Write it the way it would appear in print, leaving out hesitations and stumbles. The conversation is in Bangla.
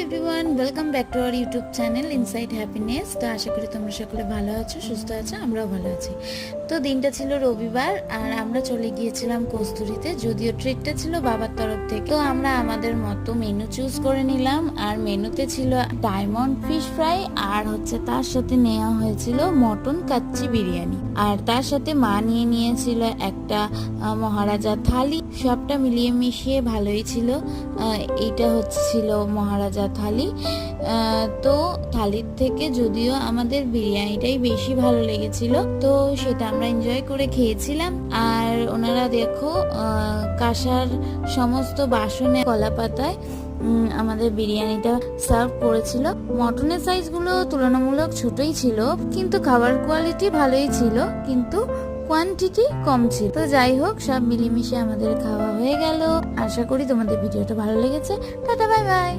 Everyone, welcome back to our YouTube channel inside happiness. তো আশা করি তোমরা সকলে ভালো আছো, সুস্থ আছো, আমরাও ভালো আছি। তো দিনটা ছিল রবিবার আর আমরা চলে গিয়েছিলাম কস্তুরীতে। যদিও ট্রিটটা ছিল বাবার তরফ থেকে, তো আমরা আমাদের মতো মেনু চুজ করে নিলাম। আর মেনুতে ছিল ডায়মন্ড ফিশ ফ্রাই আর তার সাথে নেওয়া হয়েছিল মটন কাচ্চি বিরিয়ানি। আর তার সাথে মা নিয়েছিল একটা মহারাজা থালি। সবটা মিলিয়ে মিশিয়ে ভালোই ছিল। এইটা ছিল মহারাজা থালি। তো থালির থেকে যদিও আমাদের বিরিয়ানিটাই বেশি ভালো লেগেছিল, তো সেটা আমরা এনজয় করে খেয়েছিলাম। আর ওনারা দেখো কাঁসার সমস্ত বাসনে কলা পাতায় আমাদের বিরিয়ানিটা সার্ভ করেছিল। মটনের সাইজগুলো তুলনামূলক ছোটই ছিল, কিন্তু খাবার কোয়ালিটি ভালোই ছিল, কিন্তু কোয়ান্টিটি কম ছিল। তো যাই হোক, সব মিলেমিশে আমাদের খাওয়া হয়ে গেল। আশা করি তোমাদের ভিডিওটা ভালো লেগেছে। Tata, bye bye.